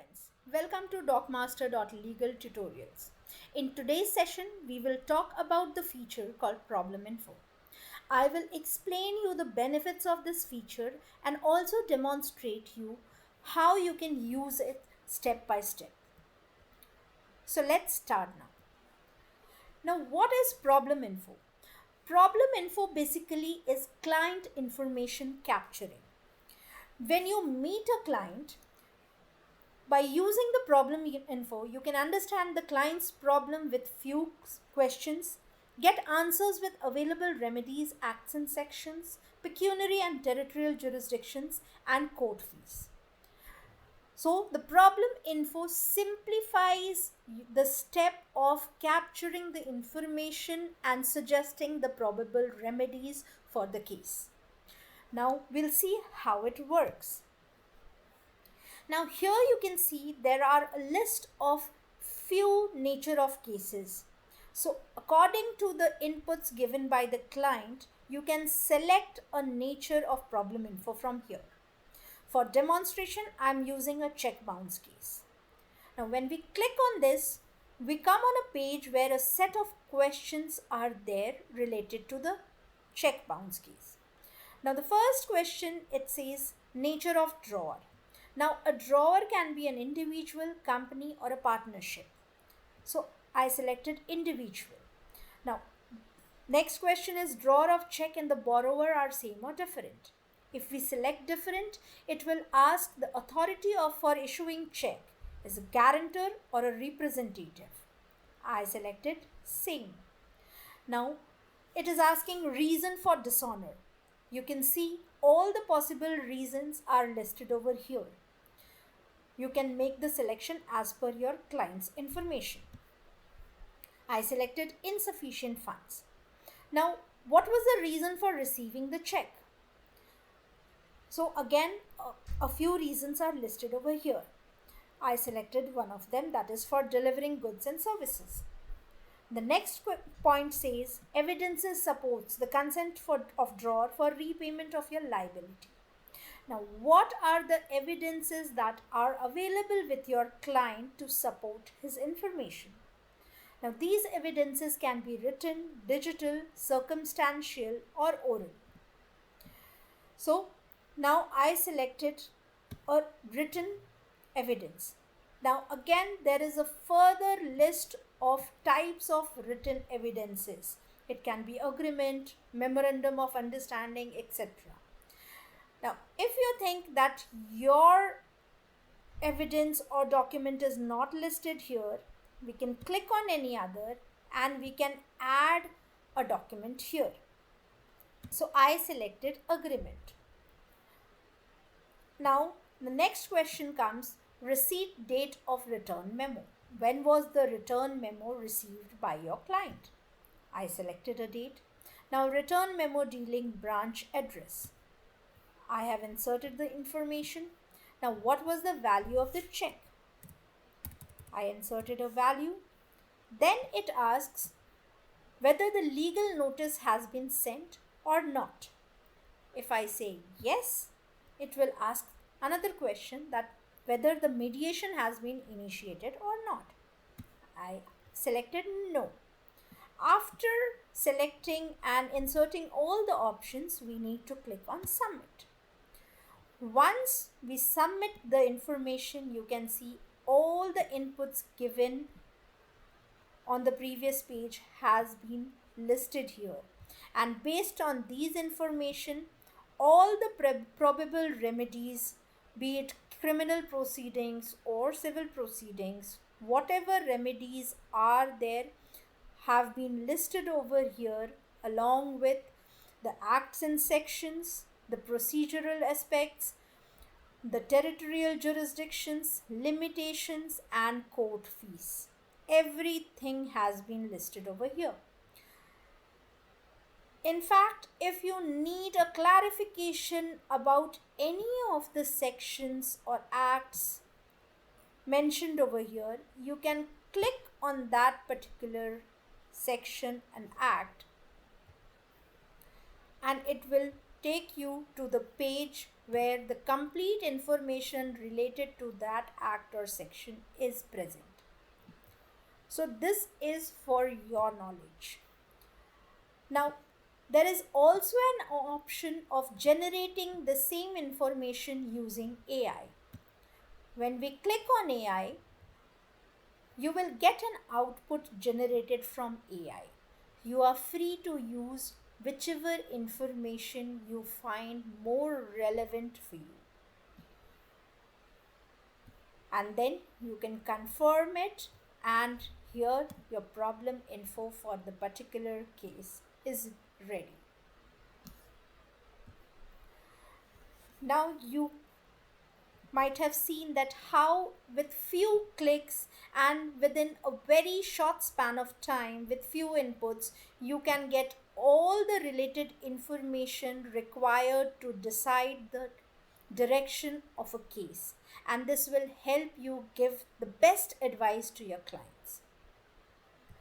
friends, welcome to Docmaster.legal tutorials. In today's session, we will talk about the feature called Problem Info. I will explain you the benefits of this feature and also demonstrate you how you can use it step by step. So let's start now. Now, what is Problem Info? Problem Info basically is client information capturing. When you meet a client, by using the problem info, you can understand the client's problem with few questions, get answers with available remedies, acts and sections, pecuniary and territorial jurisdictions, and court fees. So the problem info simplifies the step of capturing the information and suggesting the probable remedies for the case. Now we'll see how it works. Now here you can see there are a list of few nature of cases. So according to the inputs given by the client, you can select a nature of problem info from here. For demonstration, I am using a check bounce case. Now when we click on this, we come on a page where a set of questions are there related to the check bounce case. Now the first question, it says nature of drawer. Now a drawer can be an individual, company or a partnership. So I selected individual. Now next question is drawer of check and the borrower are same or different. If we select different, it will ask the authority for issuing check is a guarantor or a representative. I selected same. Now it is asking reason for dishonor. You can see all the possible reasons are listed over here. You can make the selection as per your client's information. I selected insufficient funds. Now, what was the reason for receiving the check? So again, a few reasons are listed over here. I selected one of them, that is for delivering goods and services. The next point says evidences supports the consent of drawer for repayment of your liability. Now, what are the evidences that are available with your client to support his information? Now, these evidences can be written, digital, circumstantial, or oral. So, now I selected a written evidence. Now, again, there is a further list of types of written evidences. It can be agreement, memorandum of understanding, etc. Now, if you think that your evidence or document is not listed here, we can click on any other and we can add a document here. So I selected agreement. Now, the next question comes receipt date of return memo. When was the return memo received by your client? I selected a date. Now, return memo dealing branch address. I have inserted the information. Now, what was the value of the check? I inserted a value. Then it asks whether the legal notice has been sent or not. If I say yes, it will ask another question that whether the mediation has been initiated or not. I selected no. After selecting and inserting all the options, we need to click on submit. Once we submit the information, you can see all the inputs given on the previous page has been listed here. And based on these information, all the probable remedies, be it criminal proceedings or civil proceedings, whatever remedies are there have been listed over here along with the acts and sections, the procedural aspects, the territorial jurisdictions, limitations and court fees. Everything has been listed over here. In fact, if you need a clarification about any of the sections or acts mentioned over here, you can click on that particular section and act, and it will take you to the page where the complete information related to that act or section is present. So, this is for your knowledge. Now, there is also an option of generating the same information using AI. When we click on AI, you will get an output generated from AI. You are free to use whichever information you find more relevant for you. And then you can confirm it, and here your problem info for the particular case is ready. Now you might have seen that how with few clicks and within a very short span of time with few inputs you can get all the related information required to decide the direction of a case, and this will help you give the best advice to your clients.